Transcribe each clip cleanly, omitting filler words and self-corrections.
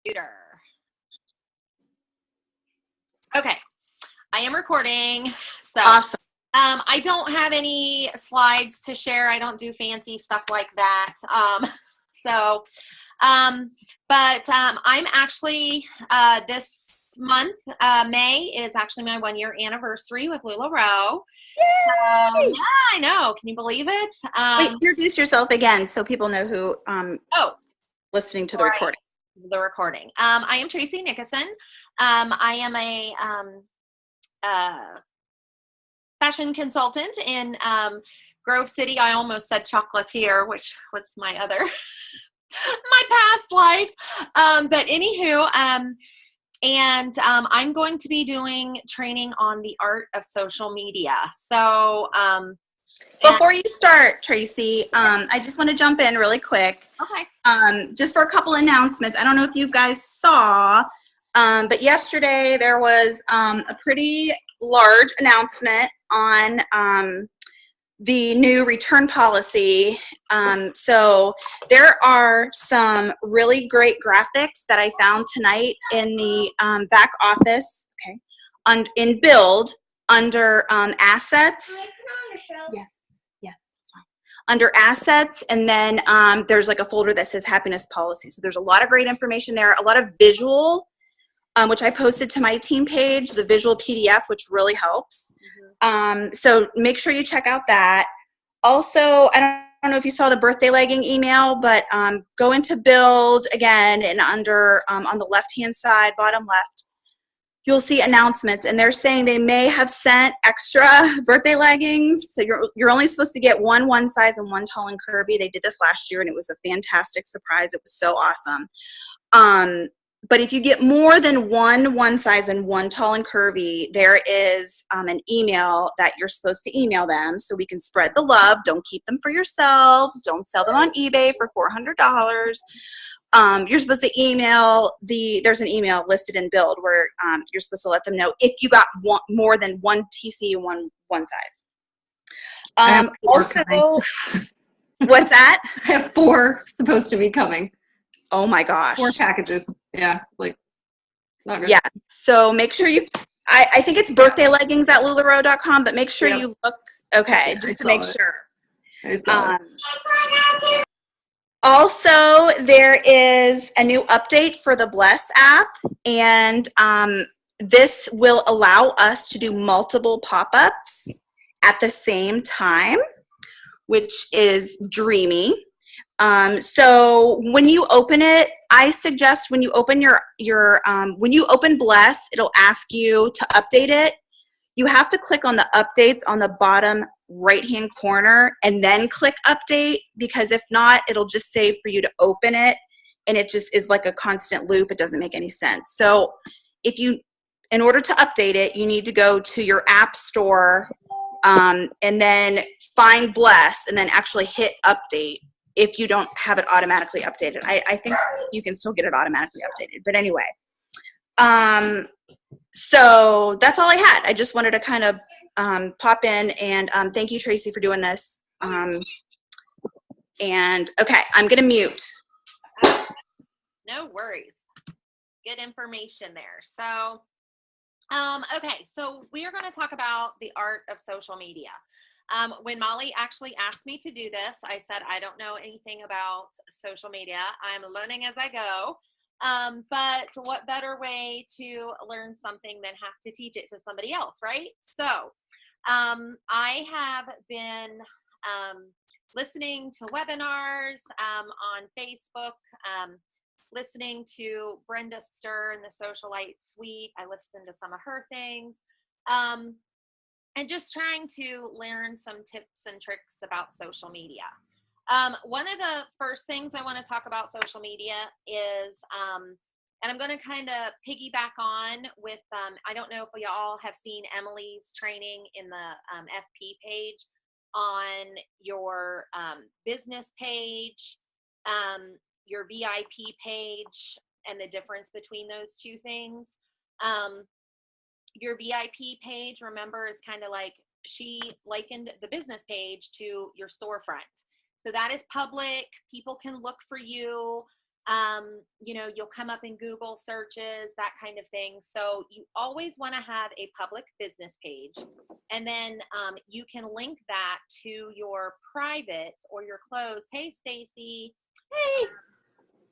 computer. Okay, I am recording. So Awesome. I don't have any slides to share. I don't do fancy stuff like that. But I'm actually this month, May is actually my 1-year anniversary with LuLaRoe. Yay! Yeah, I know. Can you believe it? Wait, introduce yourself again so people know who listening to the right. recording. The recording. I am Tracy Nickerson. I am a fashion consultant in Grove City. I almost said chocolatier, which was my other my past life. But anywho, I'm going to be doing training on the art of social media. So before you start, Tracy, I just want to jump in really quick. Okay. Just for a couple announcements. I don't know if you guys saw, but yesterday there was a pretty large announcement on the new return policy. So there are some really great graphics that I found tonight in the back office, in Build under assets. Yes, it's fine. Under assets, and then there's like a folder that says happiness policy. So there's a lot of great information there, a lot of visual, which I posted to my team page, the visual PDF, which really helps. So make sure you check out that. Also, I don't know if you saw the birthday legging email, but go into Build again, and under on the left-hand side, bottom left, you'll see announcements, and they're saying they may have sent extra birthday leggings. So you're only supposed to get one size and one tall and curvy. They did this last year, and it was a fantastic surprise. It was so awesome. But if you get more than one size and one tall and curvy, there is an email that you're supposed to email them so we can spread the love. Don't keep them for yourselves. Don't sell them on eBay for $400. You're supposed to email there's an email listed in Build where you're supposed to let them know if you got more than one TC and one size. Also, what's that? I have 4 supposed to be coming. Oh my gosh. 4 packages. Yeah, like not good. Yeah. So make sure I think it's birthday leggings at LuLaRoe.com, but make sure you look just to make sure. I saw it. Also, there is a new update for the Bless app, and this will allow us to do multiple pop-ups at the same time, which is dreamy. So when you open it, I suggest when you open when you open Bless, it'll ask you to update it. You have to click on the updates on the bottom right-hand corner and then click update, because if not, it'll just say for you to open it, and it just is like a constant loop. It doesn't make any sense. So in order to update it, you need to go to your app store and then find Bless and then actually hit update if you don't have it automatically updated. I think you can still get it automatically updated. But anyway, so that's all I had. I just wanted to kind of pop in and thank you, Tracy, for doing this. And okay, I'm going to mute. No worries. Good information there. So, okay, so we are going to talk about the art of social media. When Molly actually asked me to do this, I said, I don't know anything about social media. I'm learning as I go. But what better way to learn something than have to teach it to somebody else, right? So, I have been listening to webinars on Facebook, listening to Brenda Stir and the Socialite Suite. I listened to some of her things. And just trying to learn some tips and tricks about social media. One of the first things I want to talk about social media is, and I'm going to kind of piggyback on with, I don't know if y'all have seen Emily's training in the FP page on your business page, your VIP page, and the difference between those two things. Your VIP page, remember, is kind of like, she likened the business page to your storefront. So that is public. People can look for you. You know, you'll come up in Google searches, that kind of thing. So you always want to have a public business page. And then you can link that to your private or your closed, hey, Stacy, hey,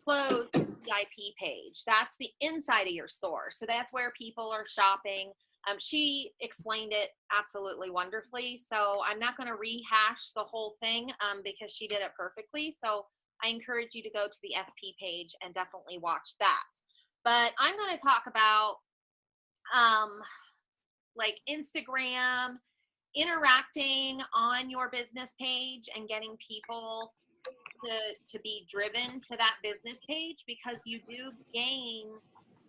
closed VIP page. That's the inside of your store. So that's where people are shopping. She explained it absolutely wonderfully. So I'm not going to rehash the whole thing because she did it perfectly. So I encourage you to go to the FP page and definitely watch that. But I'm going to talk about like Instagram, interacting on your business page and getting people to be driven to that business page, because you do gain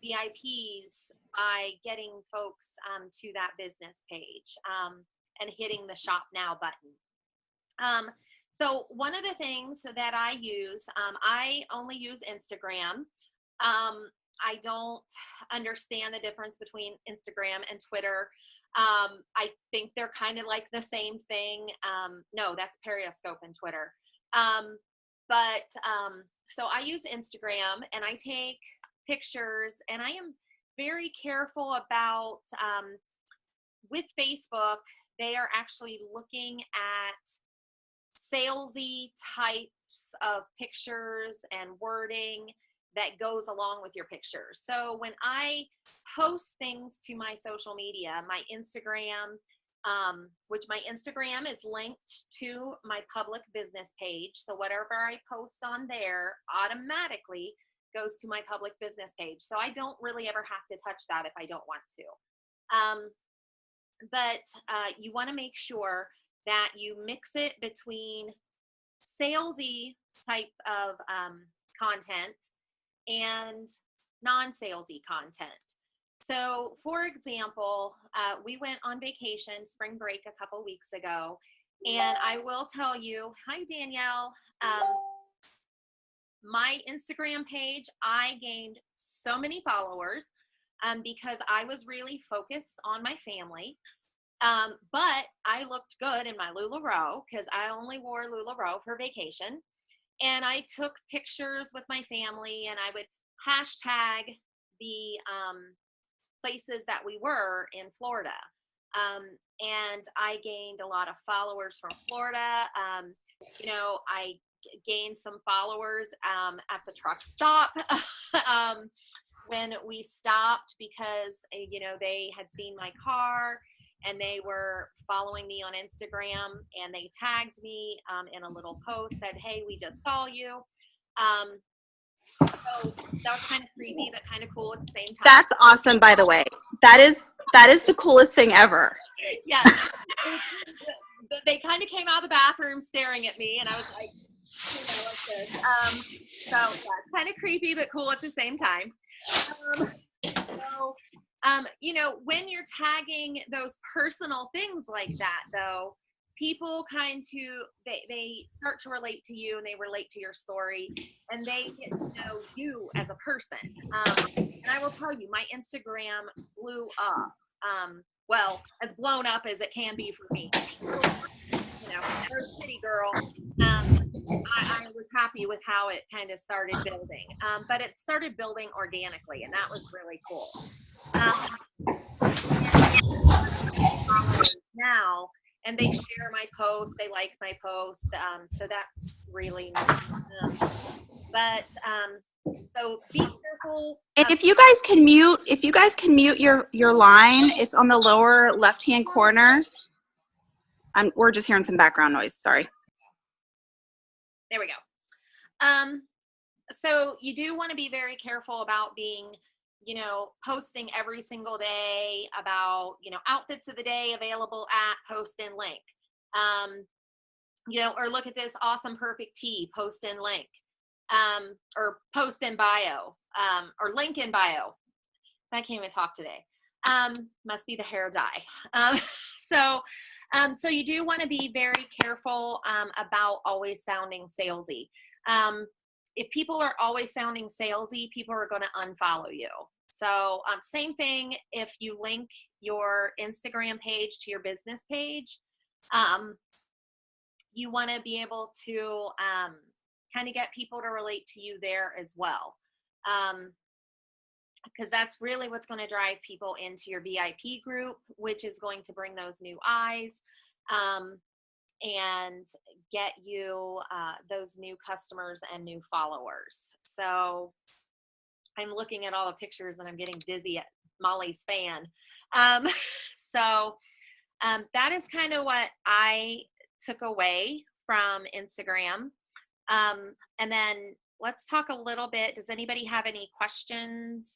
VIPs by getting folks to that business page and hitting the shop now button. So one of the things that I use, I only use Instagram. I don't understand the difference between Instagram and Twitter. I think they're kind of like the same thing. No, that's Periscope and Twitter. So I use Instagram and I take pictures, and I am very careful about, with Facebook, they are actually looking at salesy types of pictures and wording that goes along with your pictures. So when I post things to my social media, my Instagram, which my Instagram is linked to my public business page. So whatever I post on there automatically goes to my public business page. So I don't really ever have to touch that if I don't want to. But you want to make sure that you mix it between salesy type of content and non-salesy content. So for example, we went on vacation, spring break, a couple weeks ago, and I will tell you, hi Danielle, my Instagram page, I gained so many followers because I was really focused on my family. But I looked good in my LuLaRoe because I only wore LuLaRoe for vacation. And I took pictures with my family, and I would hashtag the places that we were in Florida. And I gained a lot of followers from Florida. You know, I gained some followers at the truck stop when we stopped because, you know, they had seen my car and they were following me on Instagram, and they tagged me in a little post, said, hey, we just saw you. So that was kind of creepy, but kind of cool at the same time. That's awesome, by the way. That is the coolest thing ever. Yes. They kind of came out of the bathroom staring at me, and I was like, you know, what's this? So yeah, it's kind of creepy, but cool at the same time. You know, when you're tagging those personal things like that, though, people they start to relate to you, and they relate to your story, and they get to know you as a person. And I will tell you, my Instagram blew up. Well, as blown up as it can be for me. You know, Rose City girl. I was happy with how it kind of started building, but it started building organically, and that was really cool. Now, and they share my post, they like my post, so that's really nice. So be careful. And if you guys can mute your line, it's on the lower left-hand corner. We're just hearing some background noise. Sorry. There we go. So you do want to be very careful about being, you know, posting every single day about, you know, outfits of the day available at post and link. You know, or look at this awesome perfect tee, post and link. Or post in bio, or link in bio. I can't even talk today. Must be the hair dye. So you do want to be very careful about always sounding salesy. If people are always sounding salesy, people are going to unfollow you. So same thing if you link your Instagram page to your business page. You want to be able to kind of get people to relate to you there as well. Because that's really what's going to drive people into your VIP group, which is going to bring those new eyes and get you those new customers and new followers. So I'm looking at all the pictures and I'm getting dizzy at Molly's fan. So that is kind of what I took away from Instagram. And then let's talk a little bit. Does anybody have any questions?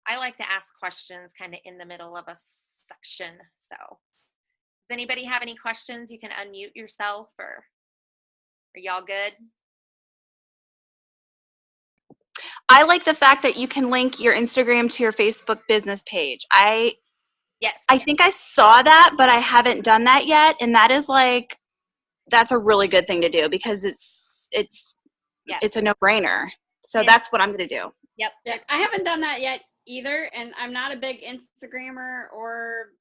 I like to ask questions kind of in the middle of a section. So does anybody have any questions? You can unmute yourself, or are y'all good? I like the fact that you can link your Instagram to your Facebook business page. Yes. I think I saw that, but I haven't done that yet. And that is like, that's a really good thing to do because it's a no-brainer. So that's what I'm going to do. Yep. Yeah, I haven't done that yet either, and I'm not a big Instagrammer or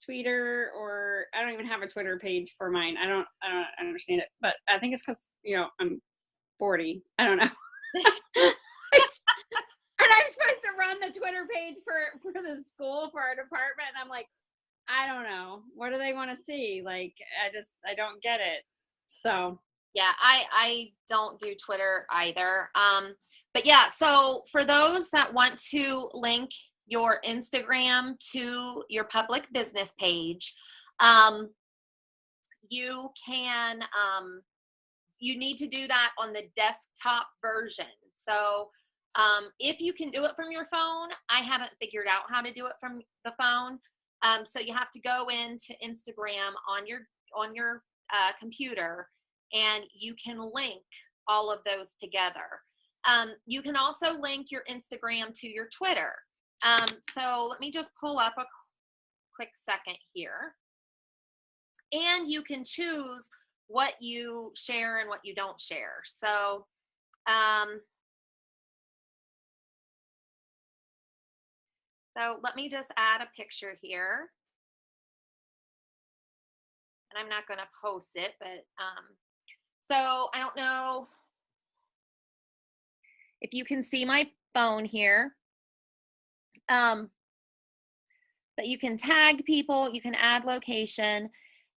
tweeter, or I don't even have a Twitter page for mine. I don't understand it, but I think it's because I'm 40. I don't know. And I'm supposed to run the Twitter page for the school, for our department, and I'm like, I don't know. What do they want to see? Like, I don't get it. So yeah, I don't do Twitter either. But yeah, so for those that want to link your Instagram to your public business page, you can, you need to do that on the desktop version. So if you can do it from your phone, I haven't figured out how to do it from the phone. So you have to go into Instagram on your computer, and you can link all of those together. You can also link your Instagram to your Twitter. So let me just pull up a quick second here. And you can choose what you share and what you don't share. So let me just add a picture here. And I'm not going to post it, but so I don't know if you can see my phone here. But you can tag people, you can add location.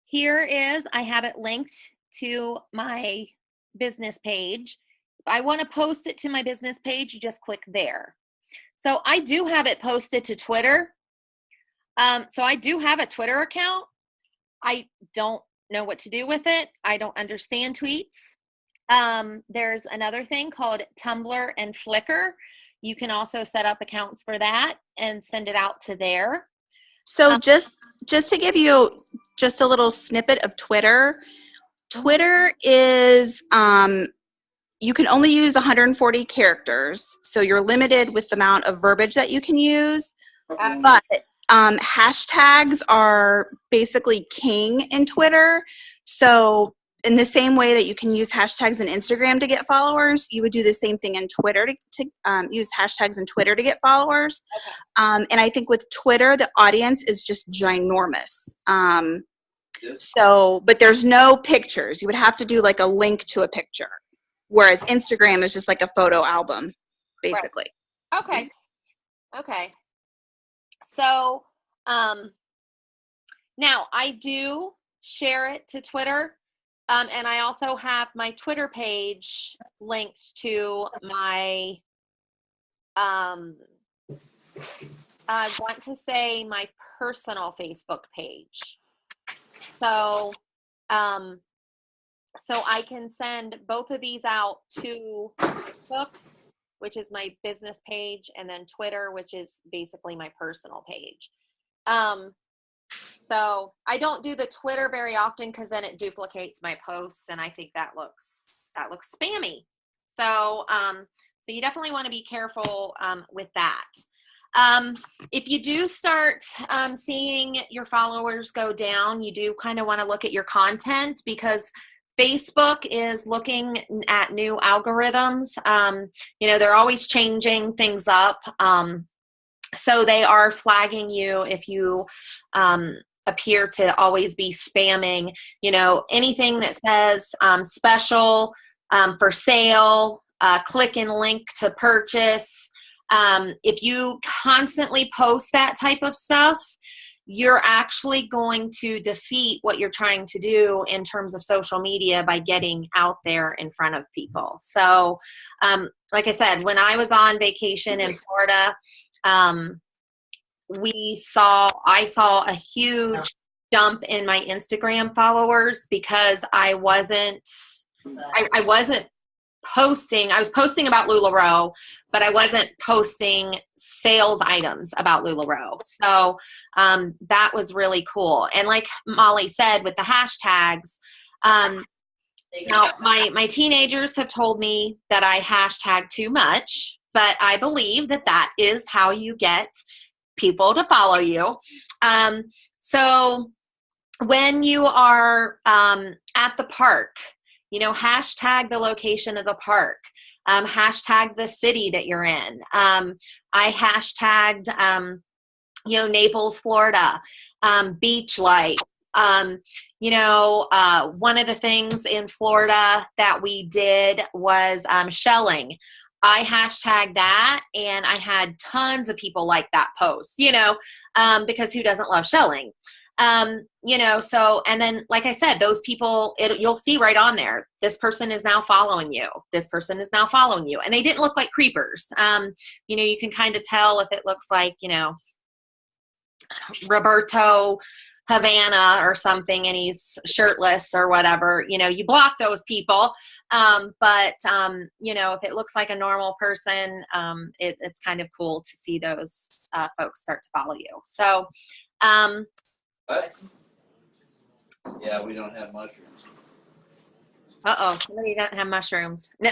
Here is, I have it linked to my business page. If I want to post it to my business page, you just click there. So I do have it posted to Twitter. So I do have a Twitter account. I don't know what to do with it. I don't understand tweets. There's another thing called Tumblr and Flickr. You can also set up accounts for that and send it out to there. So just to give you just a little snippet of Twitter, Twitter is, you can only use 140 characters. So you're limited with the amount of verbiage that you can use. But hashtags are basically king in Twitter. So in the same way that you can use hashtags in Instagram to get followers, you would do the same thing in Twitter to use hashtags in Twitter to get followers. Okay. And I think with Twitter, the audience is just ginormous. But there's no pictures. You would have to do like a link to a picture, whereas Instagram is just like a photo album, basically. Right. Okay. So now I do share it to Twitter. And I also have my Twitter page linked to my, I want to say my personal Facebook page. So, so I can send both of these out to Facebook, which is my business page, and then Twitter, which is basically my personal page. So I don't do the Twitter very often because then it duplicates my posts, and I think that looks spammy. So so you definitely want to be careful with that. If you do start seeing your followers go down, you do kind of want to look at your content, because Facebook is looking at new algorithms. They're always changing things up. So they are flagging you if you appear to always be spamming, anything that says special, for sale, click and link to purchase. If you constantly post that type of stuff, you're actually going to defeat what you're trying to do in terms of social media by getting out there in front of people. So, like I said, when I was on vacation in Florida, I saw a huge jump in my Instagram followers because I wasn't posting. I was posting about LuLaRoe, but I wasn't posting sales items about LuLaRoe. So that was really cool. And like Molly said, with the hashtags, now my teenagers have told me that I hashtag too much, but I believe that is how you get people to follow you. So when you are at the park, hashtag the location of the park, hashtag the city that you're in. I hashtagged, Naples, Florida, beach light. One of the things in Florida that we did was shelling. I hashtagged that, and I had tons of people like that post, because who doesn't love shelling? So, and then, like I said, those people, you'll see right on there, this person is now following you. This person is now following you. And they didn't look like creepers. You can kind of tell if it looks like, Roberto Havana or something, and he's shirtless or whatever, you block those people. But if it looks like a normal person, it's kind of cool to see those folks start to follow you. So, What? Yeah, we don't have mushrooms. Uh-oh, somebody doesn't have mushrooms. No.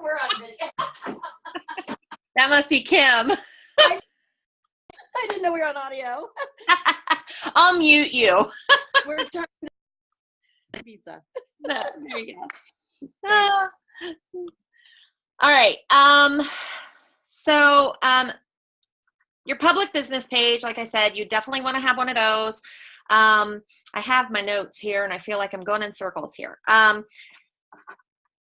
We're on video. That must be Kim. I didn't know we were on audio. I'll mute you. We're trying to pizza. There you go. All right. So your public business page, like I said, you definitely want to have one of those. I have my notes here, and I feel like I'm going in circles here.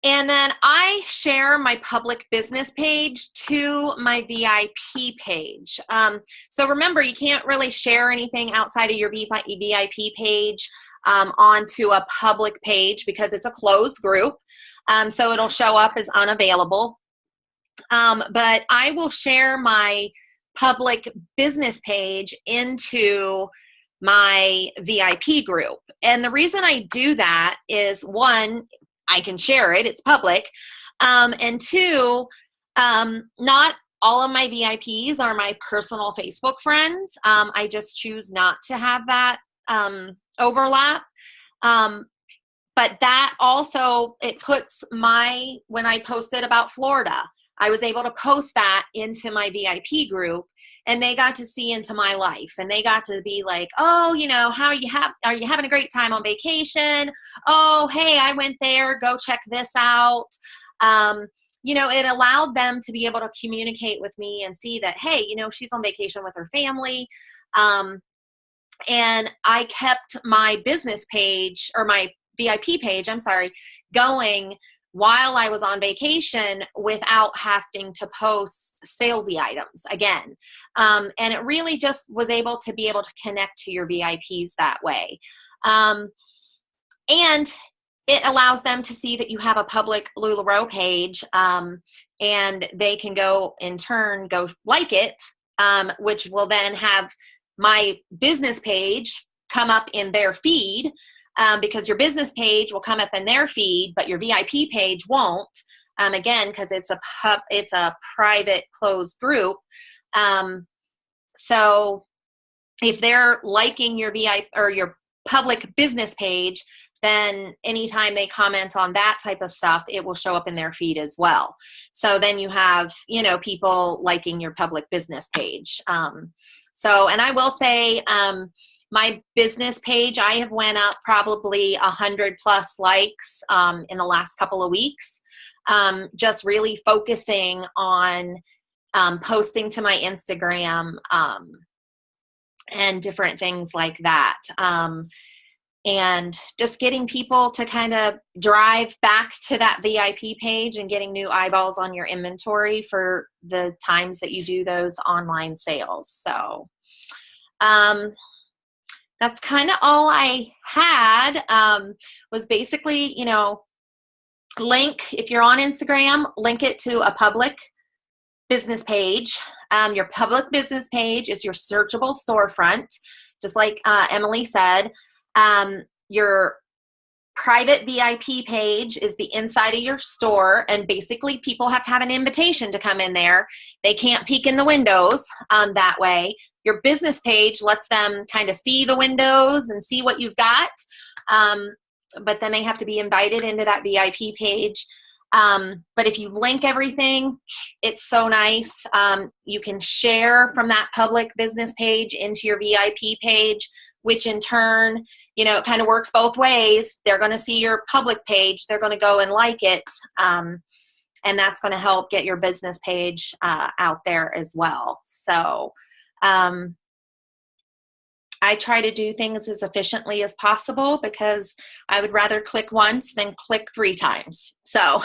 And then I share my public business page to my VIP page. So remember, you can't really share anything outside of your VIP page onto a public page because it's a closed group. So it'll show up as unavailable. But I will share my public business page into my VIP group. And the reason I do that is, one, I can share it, it's public. And two, not all of my VIPs are my personal Facebook friends. I just choose not to have that overlap. But that also, it puts when I posted about Florida, I was able to post that into my VIP group, and they got to see into my life, and they got to be like, oh, are you having a great time on vacation? Oh, hey, I went there, go check this out. It allowed them to be able to communicate with me and see that, hey, she's on vacation with her family. And I kept my business page, or my VIP page, going while I was on vacation without having to post salesy items again. And it really just was able to connect to your VIPs that way. And it allows them to see that you have a public LuLaRoe page, and they can in turn go like it, which will then have my business page come up in their feed. Because your business page will come up in their feed, but your VIP page won't. Again, because it's a private closed group. So if they're liking your VIP or your public business page, then anytime they comment on that type of stuff, it will show up in their feed as well. So then you have, people liking your public business page. And I will say, my business page, I have went up probably 100 plus likes in the last couple of weeks. Just really focusing on posting to my Instagram and different things like that. And just getting people to kind of drive back to that VIP page and getting new eyeballs on your inventory for the times that you do those online sales. So that's kind of all I had, was basically, link, if you're on Instagram, link it to a public business page. Your public business page is your searchable storefront, just like Emily said. Your private VIP page is the inside of your store, and basically people have to have an invitation to come in there. They can't peek in the windows that way. Your business page lets them kind of see the windows and see what you've got, but then they have to be invited into that VIP page. But if you link everything, it's so nice. You can share from that public business page into your VIP page, which in turn, it kind of works both ways. They're going to see your public page. They're going to go and like it. And that's going to help get your business page out there as well. So I try to do things as efficiently as possible because I would rather click once than click 3 times. So,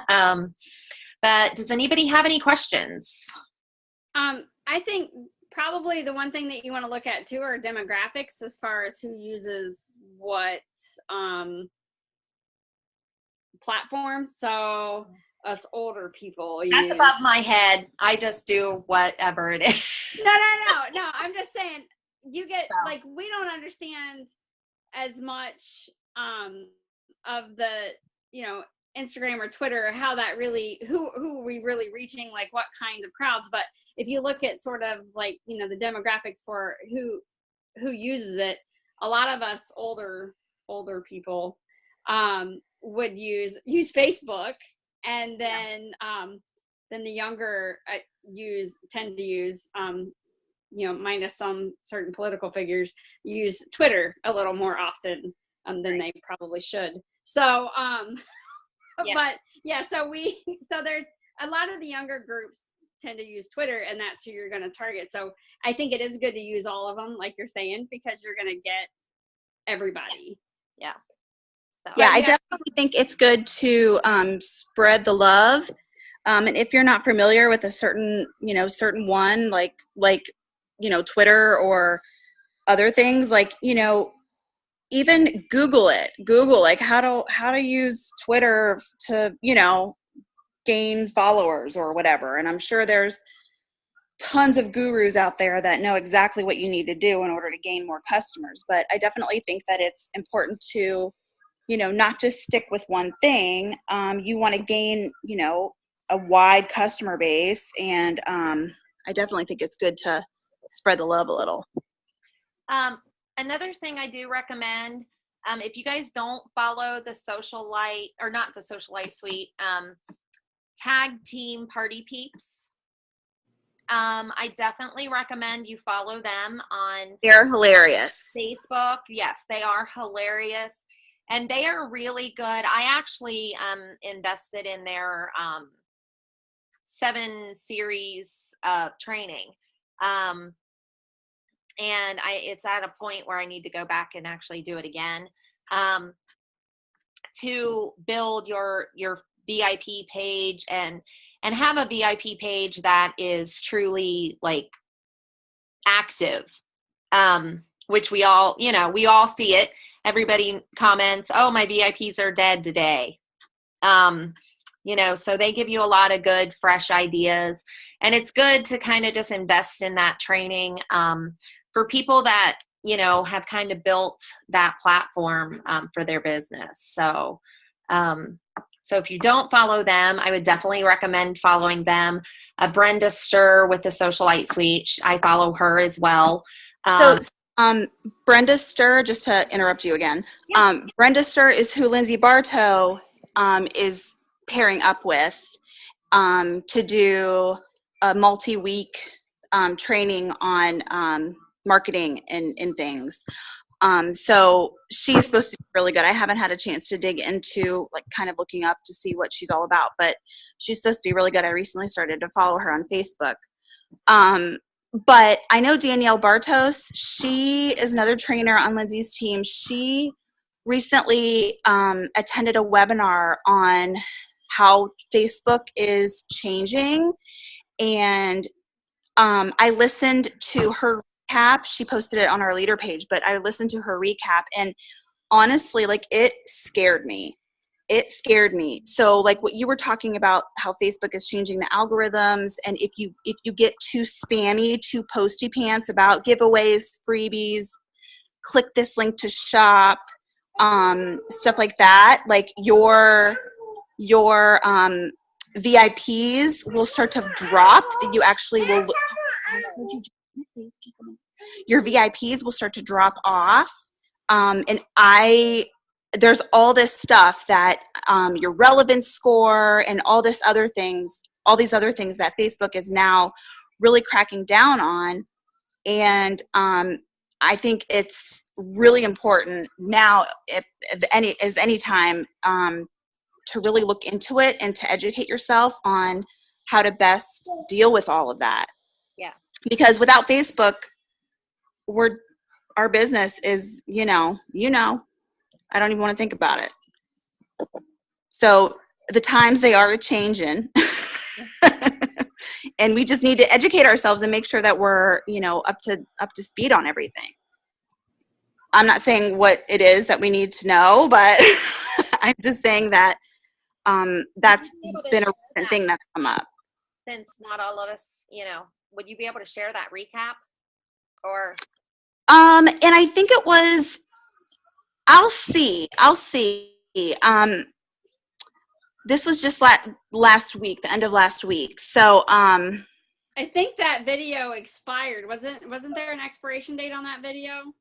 but does anybody have any questions? I think probably the one thing that you want to look at too are demographics as far as who uses what platforms. So us older people That's use. above my head. I just do whatever it is. No. I'm just saying you get like, we don't understand as much of the, Instagram or Twitter, how that really, who are we really reaching, like what kinds of crowds. But if you look at sort of like, the demographics for who uses it, a lot of us older people would use Facebook, and then the younger tend to use minus some certain political figures, use Twitter a little more often than they probably should. So but yeah, so there's a lot of the younger groups tend to use Twitter, and that's who you're going to target. So I think it is good to use all of them, like you're saying, because you're going to get everybody. Yeah. So, Yeah, I definitely think it's good to spread the love. And if you're not familiar with a certain one, like Twitter or other things, like, even Google it. Google like how to use Twitter to, gain followers or whatever. And I'm sure there's tons of gurus out there that know exactly what you need to do in order to gain more customers. But I definitely think that it's important to, not just stick with one thing. You want to gain, a wide customer base. And I definitely think it's good to spread the love a little. Another thing I do recommend, if you guys don't follow the Socialite, or not the Socialite Suite, Tag Team Party Peeps, I definitely recommend you follow them on They're hilarious. Facebook. Yes, they are hilarious. And they are really good. I actually invested in their 7 series training. And it's at a point where I need to go back and actually do it again to build your VIP page and have a VIP page that is truly like active, which we all see it. Everybody comments, "Oh, my VIPs are dead today." So they give you a lot of good, fresh ideas, and it's good to kind of just invest in that training for people that, have kind of built that platform for their business. So if you don't follow them, I would definitely recommend following them. Brenda Sturr with the Socialite Suite, I follow her as well. Brenda Sturr, just to interrupt you again, Brenda Sturr is who Lindsay Bartow is pairing up with to do a multi-week training on marketing and things. So she's supposed to be really good. I haven't had a chance to dig into like kind of looking up to see what she's all about, but she's supposed to be really good. I recently started to follow her on Facebook. but I know Danielle Bartos. She is another trainer on Lindsay's team. She recently attended a webinar on how Facebook is changing, and I listened to her recap. She posted it on our leader page, but I listened to her recap, and honestly, like, it scared me. It scared me. So like what you were talking about, how Facebook is changing the algorithms, and if you get too spammy, too posty pants about giveaways, freebies, click this link to shop, stuff like that, like your VIPs will start to drop. You actually will. Your VIPs will start to drop off. And there's all this stuff that your relevance score and all these other things that Facebook is now really cracking down on. And I think it's really important now, any time, to really look into it and to educate yourself on how to best deal with all of that. Yeah. Because without Facebook, our business is, I don't even want to think about it. So the times, they are changing. And we just need to educate ourselves and make sure that we're, up to speed on everything. I'm not saying what it is that we need to know, but I'm just saying that that's been a recent thing that's come up. Since not all of us, would you be able to share that recap? Or and I think it was, I'll see. This was just last week, the end of last week. So I think that video expired. Wasn't there an expiration date on that video?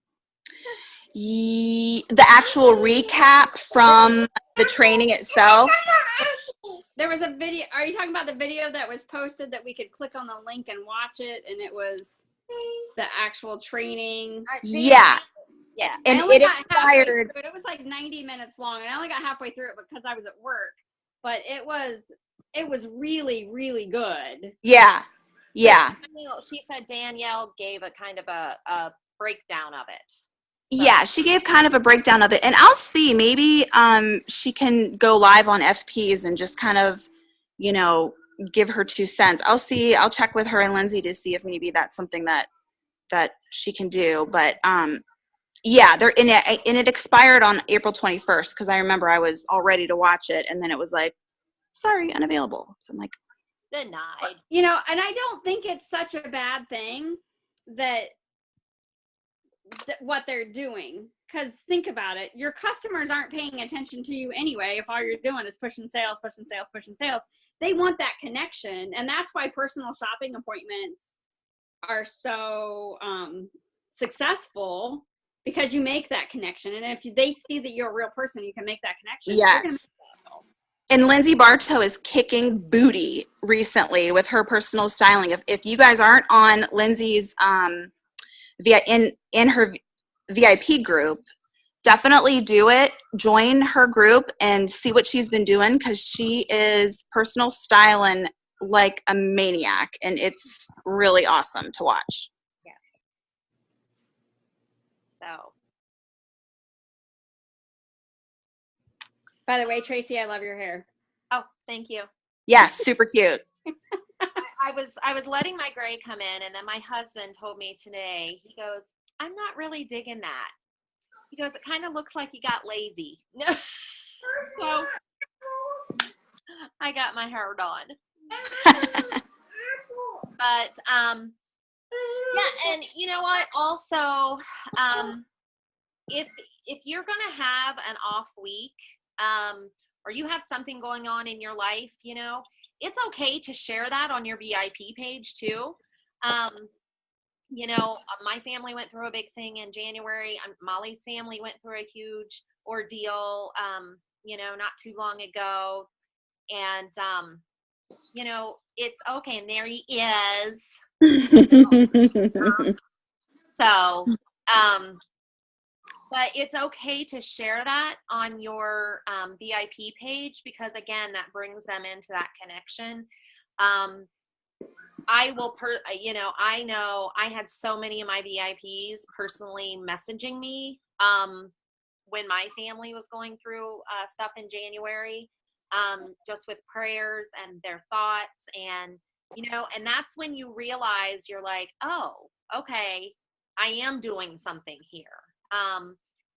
The actual recap from the training itself. There was a video. Are you talking about the video that was posted that we could click on the link and watch it, and it was the actual training? Yeah. Yeah. And I only it got halfway expired. through it. It was like 90 minutes long, and I only got halfway through it because I was at work. But it was really, really good. Yeah. Yeah. She said Danielle gave a kind of a breakdown of it. Yeah, she gave kind of a breakdown of it. And I'll see, maybe she can go live on FPs and just kind of, give her 2 cents. I'll check with her and Lindsay to see if maybe that's something that she can do. But yeah, they're in it, and it expired on April 21st, because I remember I was all ready to watch it, and then it was like, sorry, unavailable. So I'm like, denied. And I don't think it's such a bad thing that what they're doing, because think about it, your customers aren't paying attention to you anyway if all you're doing is pushing sales. They want that connection, and that's why personal shopping appointments are so successful, because you make that connection, and if they see that you're a real person, you can make that connection. yes. And Lindsay Bartow is kicking booty recently with her personal styling. If you guys aren't on Lindsay's in her VIP group, definitely do it. Join her group and see what she's been doing, because she is personal styling like a maniac, and it's really awesome to watch. Yeah. So. By the way, Tracy, I love your hair. Oh, thank you. Yes, super cute. I was letting my gray come in, and then my husband told me today, he goes, I'm not really digging that. He goes, it kind of looks like you got lazy. So I got my hair done. But yeah, and you know what? Also, if you're gonna have an off week, or you have something going on in your life, it's okay to share that on your VIP page too. My family went through a big thing in January. Molly's family went through a huge ordeal, not too long ago. And, it's okay. And there he is. So, but it's okay to share that on your VIP page, because again, that brings them into that connection. I will I know I had so many of my VIPs personally messaging me when my family was going through stuff in January, just with prayers and their thoughts, and and that's when you realize you're like, oh, okay, I am doing something here.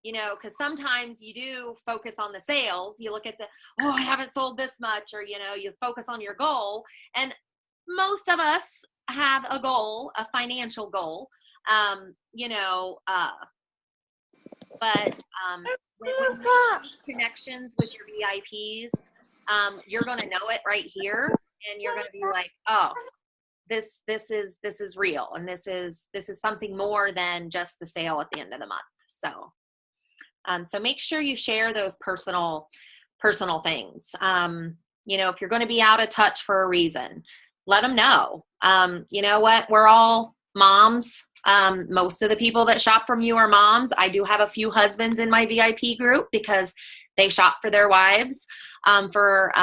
Because sometimes you do focus on the sales. You look at I haven't sold this much, or you focus on your goal, and most of us have a goal, a financial goal, but when you make connections with your VIPs, you're going to know it right here, and you're going to be like, oh, this is real, and this is something more than just the sale at the end of the month. So make sure you share those personal things. If you're going to be out of touch for a reason, let them know. You know what? We're all moms. Most of the people that shop from you are moms. I do have a few husbands in my VIP group because they shop for their wives for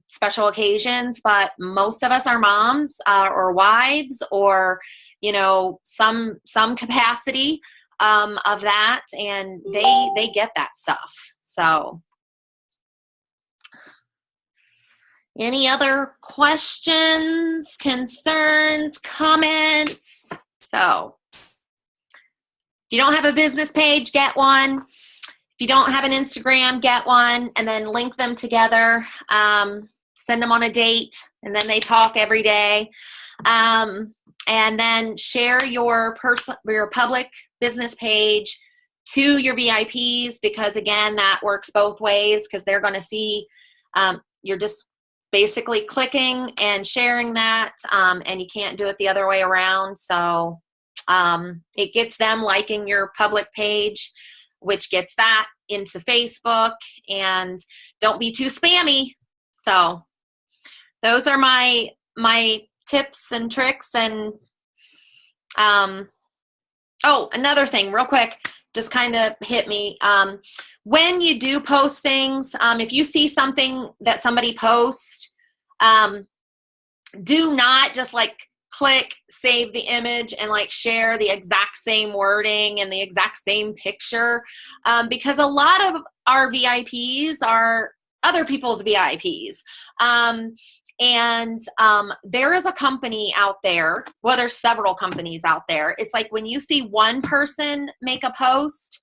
special occasions, but most of us are moms or wives, or some capacity of that, and they get that stuff. So any other questions, concerns, comments? So if you don't have a business page, get one. If you don't have an Instagram, get one, and then link them together. Send them on a date, and then they talk every day. And then share your public business page to your VIPs, because again, that works both ways, because they're going to see you're just basically clicking and sharing that, and you can't do it the other way around. So it gets them liking your public page, which gets that into Facebook, and don't be too spammy. So those are my tips and tricks. And another thing real quick, just kind of hit me. When you do post things, if you see something that somebody posts, do not just click save the image and share the exact same wording and the exact same picture, because a lot of our VIPs are other people's VIPs. And there is a company out there, well, there's several companies out there. It's like when you see one person make a post,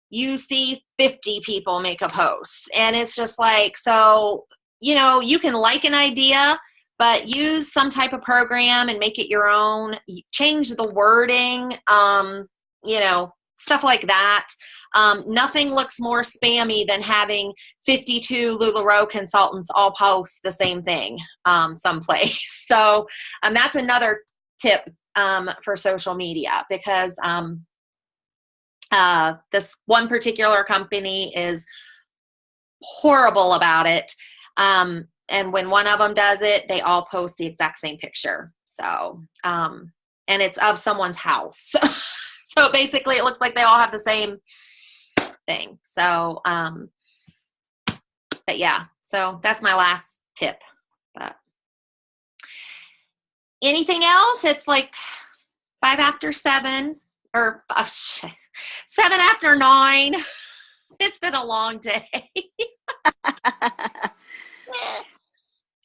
you see 50 people make a post. And it's just so, you can like an idea, but use some type of program and make it your own. Change the wording, stuff like that. Nothing looks more spammy than having 52 LuLaRoe consultants all post the same thing someplace. So that's another tip for social media, because this one particular company is horrible about it. And when one of them does it, they all post the exact same picture. So, and it's of someone's house. So basically it looks like they all have the same thing. So, but yeah, so that's my last tip. But anything else? It's 5 after 7, or 7 after 9. It's been a long day.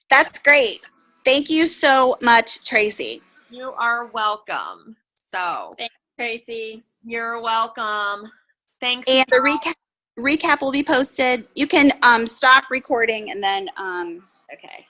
That's great. Thank you so much, Tracy. You are welcome. So Thanks, Tracy. You're welcome. Thanks. And the recap will be posted. You can stop recording and then Okay.